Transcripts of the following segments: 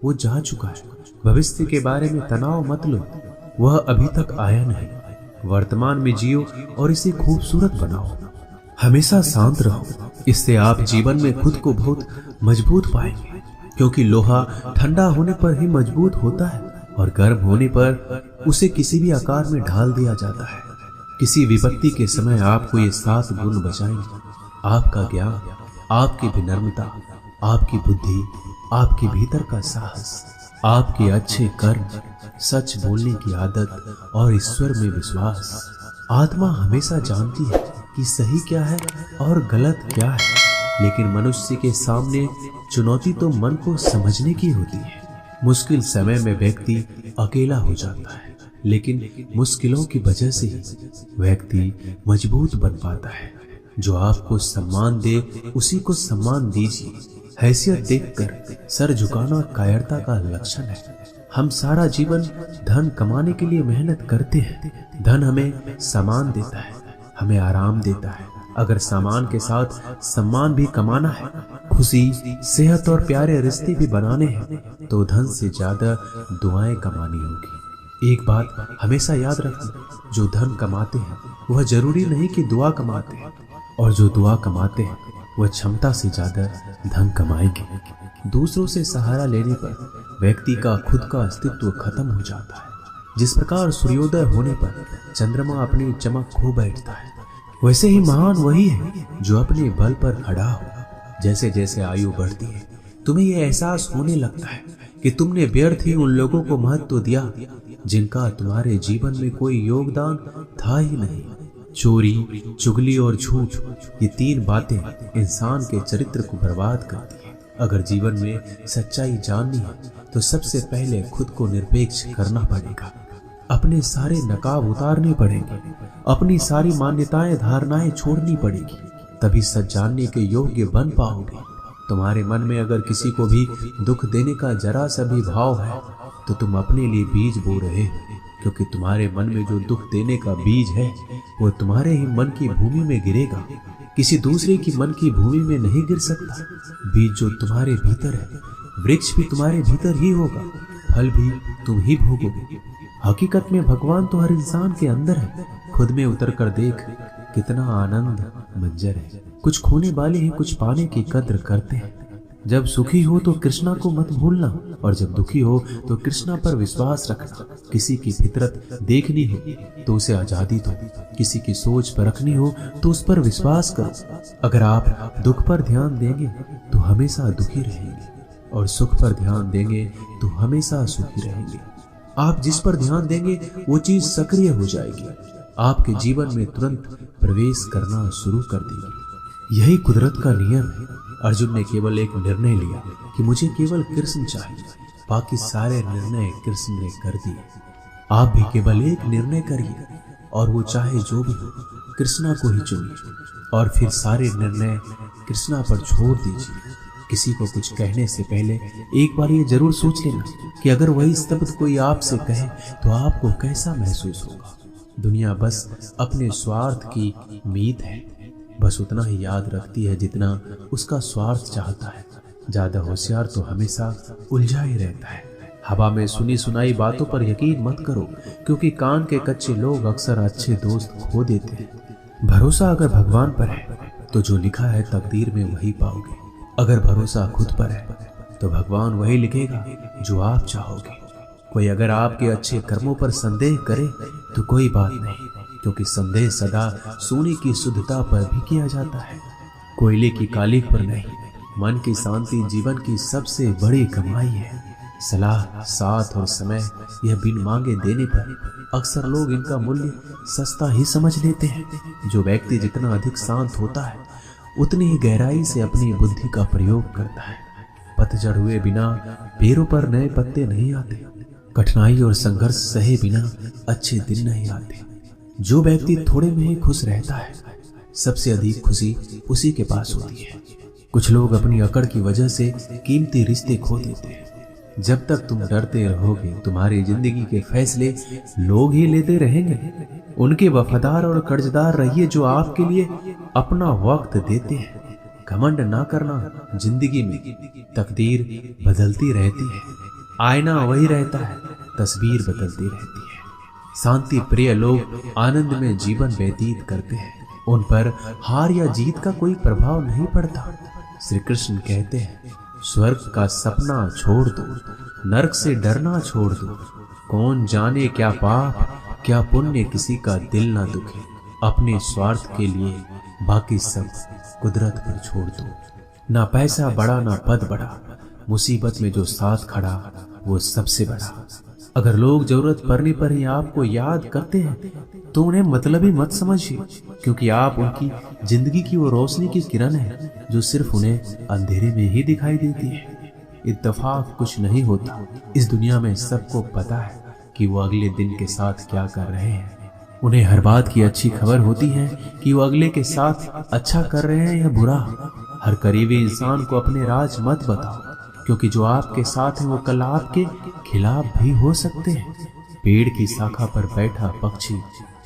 वो जा चुका है। भविष्य के बारे में तनाव मत लो, वह अभी तक आया नहीं। वर्तमान में जियो और इसे खूबसूरत बनाओ। हमेशा शांत रहो, इससे आप जीवन में खुद को बहुत मजबूत पाएंगे, क्योंकि लोहा ठंडा होने पर ही मजबूत होता है और गर्म होने पर उसे किसी भी आकार में ढाल दिया जाता है। किसी विपत्ति के समय आपको ये 7 गुण बचाएंगे: आपका ज्ञान, आपकी विनम्रता, आपकी बुद्धि, आपके भीतर का साहस, आपके अच्छे कर्म, सच बोलने की आदत और ईश्वर में विश्वास। आत्मा हमेशा जानती है कि सही क्या है और गलत क्या है, लेकिन मनुष्य के सामने चुनौती तो मन को समझने की होती है। मुश्किल समय में व्यक्ति अकेला हो जाता है, लेकिन मुश्किलों की वजह से ही व्यक्ति मजबूत बन पाता है। जो आपको सम्मान दे उसी को सम्मान दीजिए। हैसियत देखकर सर झुकाना कायरता का लक्षण है। हम सारा जीवन धन कमाने के लिए मेहनत करते हैं। धन हमें सामान देता है, हमें आराम देता है। अगर सामान के साथ सम्मान भी कमाना है, खुशी, सेहत और प्यारे रिश्ते भी बनाने हैं, तो धन से ज्यादा दुआएं कमानी होगी। एक बात हमेशा याद रखना, जो धन कमाते हैं वह जरूरी नहीं कि दुआ कमाते हैं, और जो दुआ कमाते हैं वह क्षमता से ज्यादा धन कमाएंगे। दूसरों से सहारा लेने पर व्यक्ति का खुद का अस्तित्व खत्म हो जाता है। जिस प्रकार सूर्योदय होने पर चंद्रमा अपनी चमक खो बैठता है, वैसे ही महान वही है जो अपने बल पर खड़ा हो। जैसे जैसे आयु बढ़ती है, तुम्हें यह एहसास होने लगता है कि तुमने व्यर्थ ही उन लोगों को महत्व दिया जिनका तुम्हारे जीवन में कोई योगदान था ही नहीं। चोरी, चुगली और झूठ, ये 3 बातें इंसान के चरित्र को बर्बाद करती हैं। अगर जीवन में सच्चाई जाननी है तो सबसे पहले खुद को निरपेक्ष करना पड़ेगा। अपने सारे नकाब उतारने पड़ेंगे, अपनी सारी मान्यताएं धारणाएं छोड़नी पड़ेगी, तभी सच जानने के योग्य बन पाओगे। तुम्हारे मन में अगर किसी को भी दुख देने का जरा सा भी भाव है तो तुम अपने लिए बीज बो रहे हो, क्योंकि तुम्हारे मन में जो दुख देने का बीज है वो तुम्हारे ही मन की भूमि में गिरेगा, किसी दूसरे की मन की भूमि में नहीं गिर सकता। बीज जो तुम्हारे भीतर है, वृक्ष भी तुम्हारे भीतर ही होगा, फल भी तुम ही भोगोगे। हकीकत में भगवान तो हर इंसान के अंदर है। खुद में उतर कर देख, कितना आनंद मंजर है। कुछ खोने वाले ही कुछ पाने की कद्र करते हैं। जब सुखी हो तो कृष्णा को मत भूलना, और जब दुखी हो तो कृष्णा पर विश्वास रखना। किसी की फितरत देखनी हो तो उसे आजादी दो, किसी की सोच परखनी हो तो उस पर विश्वास करो। अगर आप दुख पर ध्यान देंगे तो हमेशा दुखी रहेंगे, और सुख पर ध्यान देंगे तो हमेशा सुखी रहेंगे। आप जिस पर ध्यान देंगे वो चीज सक्रिय हो जाएगी, आपके जीवन में तुरंत प्रवेश करना शुरू कर देगी। यही कुदरत का नियम है। अर्जुन ने केवल एक निर्णय लिया कि मुझे केवल कृष्ण चाहिए, बाकी सारे निर्णय कृष्ण ने कर दिए। आप भी केवल एक निर्णय करिए, और वो चाहे जो भी हो, कृष्णा को ही चुनिए, और फिर सारे निर्णय कृष्णा पर छोड़ दीजिए। किसी को कुछ कहने से पहले एक बार ये जरूर सोच लेना कि अगर वही शब्द कोई आपसे कहे तो आपको कैसा महसूस होगा। दुनिया बस अपने स्वार्थ की मीत है, बस उतना ही याद रखती है जितना उसका स्वार्थ चाहता है। ज्यादा होशियार तो हमेशा उलझा ही रहता है। हवा में सुनी सुनाई बातों पर यकीन मत करो, क्योंकि कान के कच्चे लोग अक्सर अच्छे दोस्त खो देते हैं। भरोसा अगर भगवान पर है तो जो लिखा है तकदीर में वही पाओगे। अगर भरोसा खुद पर है तो भगवान वही लिखेगा जो आप चाहोगे। कोई अगर आपके अच्छे कर्मों पर संदेह करे तो कोई बात नहीं, क्योंकि संदेह सदा सोने की शुद्धता पर भी किया जाता है, कोयले की कालिख पर नहीं। मन की शांति जीवन की सबसे बड़ी कमाई है। सलाह, साथ और समय, यह बिन मांगे देने पर अक्सर लोग इनका मूल्य सस्ता ही समझ लेते हैं। जो व्यक्ति जितना अधिक शांत होता है उतनी ही गहराई से अपनी बुद्धि का प्रयोग करता है। पतझड़ हुए बिना पेड़ों पर नए पत्ते नहीं आते, कठिनाई और संघर्ष सहे बिना अच्छे दिन नहीं आते। जो व्यक्ति थोड़े में ही खुश रहता है, सबसे अधिक खुशी उसी के पास होती है। कुछ लोग अपनी अकड़ की वजह से कीमती रिश्ते खो देते हैं। जब तक तुम डरते रहोगे, तुम्हारी जिंदगी के फैसले लोग ही लेते रहेंगे। उनके वफादार और कर्जदार रहिए जो आपके लिए अपना वक्त देते हैं। घमंड ना करना, जिंदगी में तकदीर बदलती रहती है। आईना वही रहता है, तस्वीर बदलती रहती है। शांति प्रिय लोग आनंद में जीवन व्यतीत करते हैं, उन पर हार या जीत का कोई प्रभाव नहीं पड़ता। श्री कृष्ण कहते हैं, स्वर्ग का सपना छोड़ दो, नरक से डरना छोड़ दो। कौन जाने क्या पाप क्या पुण्य किसी का दिल ना दुखे। अपने स्वार्थ के लिए बाकी सब कुदरत पर छोड़ दो। ना पैसा बड़ा ना पद बड़ा, मुसीबत में जो साथ खड़ा वो सबसे बड़ा। अगर लोग जरूरत पड़ने पर ही आपको याद करते हैं तो उन्हें मतलबी मत समझिए, क्योंकि आप उनकी जिंदगी की वो रोशनी की किरण है जो सिर्फ उन्हें अंधेरे में ही दिखाई देती है। इत्तेफाक कुछ नहीं होता। इस दुनिया में सबको पता है कि वो अगले दिन के साथ क्या कर रहे हैं। उन्हें हर बात की अच्छी खबर होती है कि वो अगले के साथ अच्छा कर रहे हैं या बुरा। हर करीबी इंसान को अपने राज मत बताओ, क्योंकि जो आपके साथ है वो कल आपके खिलाफ भी हो सकते हैं। पेड़ की शाखा पर बैठा पक्षी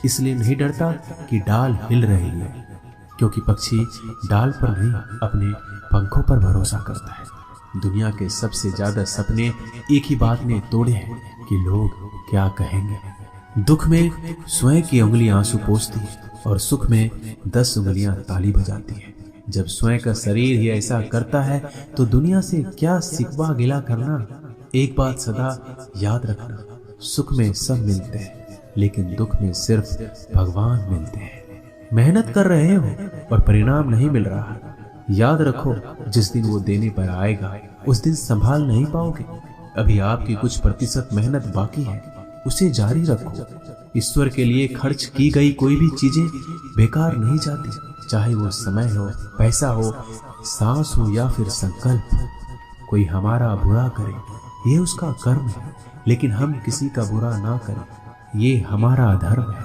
इसलिए नहीं डरता कि डाल हिल रही है, क्योंकि पक्षी डाल पर नहीं अपने पंखों पर भरोसा करता है। दुनिया के सबसे ज्यादा सपने एक ही बात ने तोड़े हैं कि लोग क्या कहेंगे। दुख में स्वयं की उंगली आंसू पोंछती है और सुख में 10 उंगलियां ताली बजाती है। जब स्वयं का शरीर ही ऐसा करता है तो दुनिया से क्या सिकवा गिला करना। एक बात सदा याद रखना, सुख में सब मिलते हैं लेकिन दुख में सिर्फ भगवान मिलते हैं। मेहनत कर रहे हो और परिणाम नहीं मिल रहा, याद रखो जिस दिन वो देने पर आएगा उस दिन संभाल नहीं पाओगे। अभी आपकी कुछ प्रतिशत मेहनत बाकी है, उसे जारी रखो। ईश्वर के लिए खर्च की गई कोई भी चीजें बेकार नहीं जाती, चाहे वो समय हो, पैसा हो, सांस हो या फिर संकल्प। कोई हमारा बुरा करे ये उसका कर्म है, लेकिन हम किसी का बुरा ना करें ये हमारा धर्म है।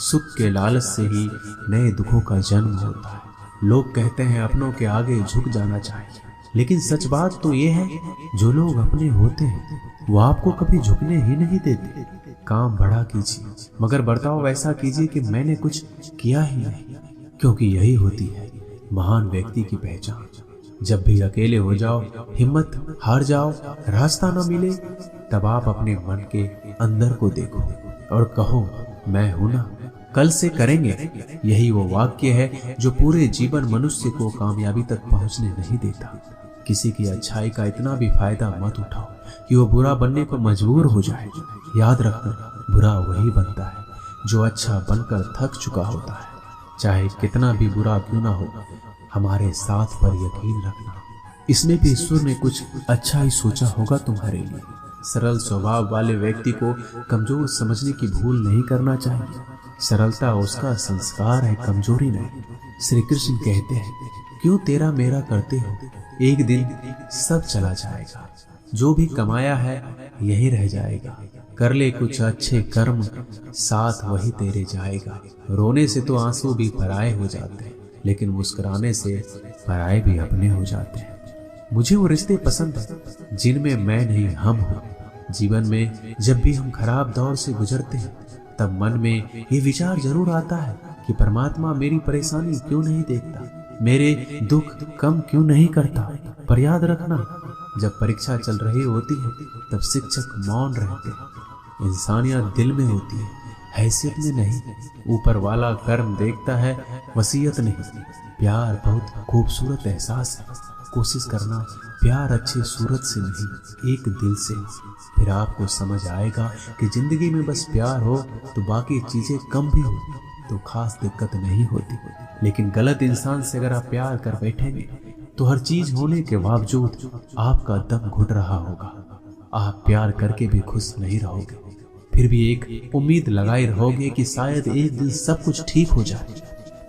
सुख के लालच से ही नए दुखों का जन्म होता है। लोग कहते हैं अपनों के आगे झुक जाना चाहिए, लेकिन सच बात तो ये है जो लोग अपने होते हैं वो आपको कभी झुकने ही नहीं देते। काम बड़ा कीजिए मगर बर्ताव वैसा कीजिए कि मैंने कुछ किया ही नहीं, क्योंकि यही होती है महान व्यक्ति की पहचान। जब भी अकेले हो जाओ, हिम्मत हार जाओ, रास्ता न मिले, तब आप अपने मन के अंदर को देखो और कहो मैं हूं ना, कल से करेंगे। यही वो वाक्य है जो पूरे जीवन मनुष्य को कामयाबी तक पहुंचने नहीं देता। किसी की अच्छाई का इतना भी फायदा मत उठाओ कि वो बुरा बनने को मजबूर हो जाए। याद रखना, बुरा वही बनता है जो अच्छा बनकर थक चुका होता है। चाहे कितना भी बुरा क्यों ना हो, हमारे साथ पर यकीन रखना, इसमें भी ईश्वर ने कुछ अच्छा ही सोचा होगा तुम्हारे लिए। सरल स्वभाव वाले व्यक्ति को कमजोर समझने की भूल नहीं करना चाहिए। सरलता उसका संस्कार है, कमजोरी नहीं। श्री कृष्ण कहते हैं, क्यों तेरा मेरा करते हो, एक दिन सब चला जाएगा। जो भी कमाया है यही रह जाएगा। कर ले कुछ अच्छे कर्म, साथ वही तेरे जाएगा। रोने से तो आंसू भी पराए हो जाते हैं, लेकिन मुस्कुराने से पराए भी अपने हो जाते हैं। मुझे वो रिश्ते पसंद हैं जिनमें मैं नहीं हम हो। जीवन में जब भी हम खराब दौर से गुजरते हैं तब मन में ये विचार जरूर आता है कि परमात्मा मेरी परेशानी क्यों नहीं देखता, मेरे दुख कम क्यों नहीं करता। पर याद रखना, जब परीक्षा चल रही होती है तब शिक्षक मौन रहते हैं। इंसानियत दिल में होती है, हैसियत में नहीं। ऊपर वाला कर्म देखता है, वसीयत नहीं। प्यार बहुत खूबसूरत एहसास है। कोशिश करना प्यार अच्छी सूरत से नहीं, एक दिल से। फिर आपको समझ आएगा कि जिंदगी में बस प्यार हो तो बाकी चीजें कम भी हो तो खास दिक्कत नहीं होती। लेकिन गलत इंसान से अगर आप प्यार कर बैठेंगे तो हर चीज होने के बावजूद आपका दम घुट रहा होगा। आप प्यार करके भी खुश नहीं रहोगे, फिर भी एक उम्मीद लगाए रहोगे कि शायद एक दिन सब कुछ ठीक हो जाए।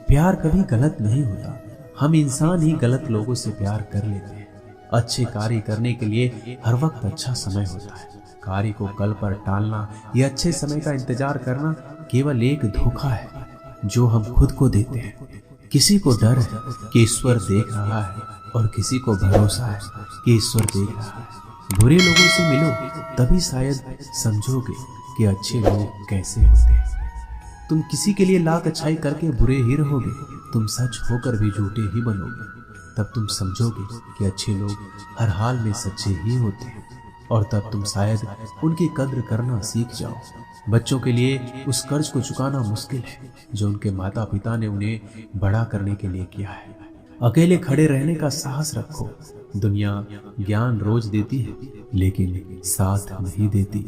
प्यार कभी गलत नहीं होता, हम इंसान ही गलत लोगों से प्यार कर लेते हैं। अच्छे कार्य करने के लिए हर वक्त अच्छा समय होता है। कार्य को कल पर टालना या अच्छे समय का इंतजार करना केवल एक धोखा है जो हम खुद को देते हैं। किसी को डर है कि ईश्वर देख रहा है और किसी को भरोसा है कि ईश्वर देख रहा है। बुरे लोगों से मिलो तभी शायद समझोगे कि अच्छे लोग कैसे होते हैं। तुम किसी के लिए लाख अच्छाई करके बुरे ही रहोगे, तुम सच होकर भी झूठे ही बनोगे। तब तुम समझोगे कि अच्छे लोग हर हाल में सच्चे ही होते हैं। और तब तुम शायद उनकी कद्र करना सीख जाओ। बच्चों के लिए उस कर्ज को चुकाना मुश्किल है जो उनके माता पिता ने उन्हें बड़ा करने के लिए किया है। अकेले खड़े रहने का साहस रखो। दुनिया ज्ञान रोज देती है लेकिन साथ नहीं देती।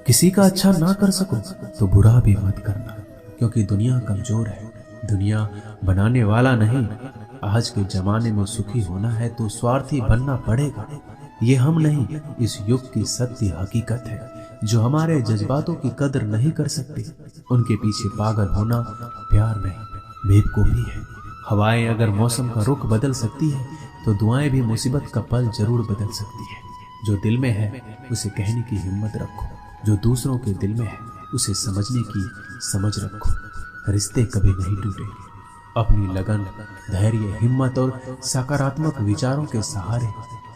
किसी का अच्छा ना कर सको तो बुरा भी मत करना, क्योंकि दुनिया कमजोर है, दुनिया बनाने वाला नहीं। आज के जमाने में सुखी होना है तो स्वार्थी बनना पड़ेगा। ये हम नहीं, इस युग की सत्य हकीकत है। जो हमारे जज्बातों की कदर नहीं कर सकते उनके पीछे पागल होना प्यार नहीं, बेवकूफी है। हवाएं अगर मौसम का रुख बदल सकती है तो दुआएं भी मुसीबत का पल जरूर बदल सकती है। जो दिल में है उसे कहने की हिम्मत रखो, जो दूसरों के दिल में है उसे समझने की समझ रखो। रिश्ते कभी नहीं टूटेंगे। अपनी लगन, धैर्य, हिम्मत और सकारात्मक विचारों के सहारे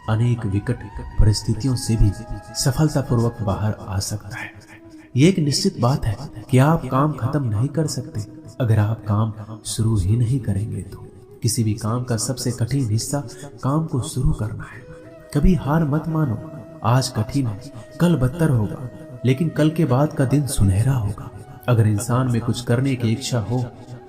अनेक विकट परिस्थितियों से भी सफलतापूर्वक बाहर आ सकता है। ये एक निश्चित बात है कि आप काम खत्म नहीं कर सकते अगर आप काम शुरू ही नहीं करेंगे। तो किसी भी काम का सबसे कठिन हिस्सा काम को शुरू करना है। कभी हार मत मानो। आज कठिन है, कल बदतर होगा, लेकिन कल के बाद का दिन सुनहरा होगा। अगर इंसान में कुछ करने की इच्छा हो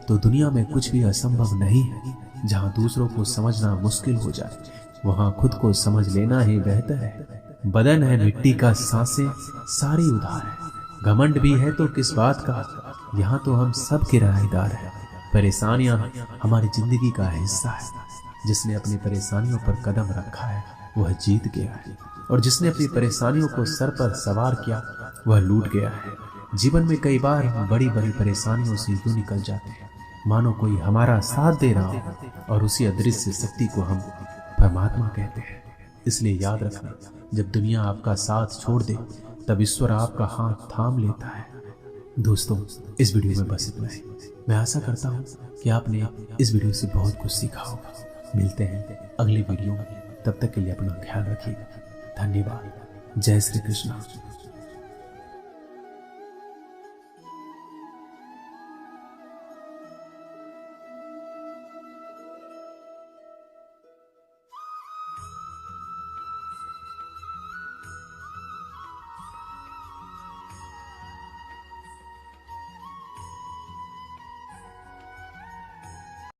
तो दुनिया में कुछ भी असंभव नहीं है। जहां दूसरों को समझना मुश्किल हो जाए वहां खुद को समझ लेना ही बेहतर है। बदन है मिट्टी का, सांसें सारी उधार है। घमंड भी है तो किस बात का, यहाँ तो हम सब किराएदार हैं। परेशानियां हमारी जिंदगी का हिस्सा है। जिसने अपनी परेशानियों पर कदम रखा है वह जीत गया है, और जिसने अपनी परेशानियों को सर पर सवार किया वह लूट गया है। जीवन में कई बार हम बड़ी बड़ी परेशानियों से यूं निकल जाते हैं मानो कोई हमारा साथ दे रहा हो, और उसी अदृश्य शक्ति को हम परमात्मा कहते हैं। इसलिए याद रखना, जब दुनिया आपका साथ छोड़ दे तब ईश्वर आपका हाथ थाम लेता है। दोस्तों, इस वीडियो में बस इतना ही। मैं आशा करता हूँ कि आपने इस वीडियो से बहुत कुछ सीखा होगा। मिलते हैं अगली वीडियो में, तब तक के लिए अपना ख्याल रखिएगा। धन्यवाद। जय श्री कृष्ण।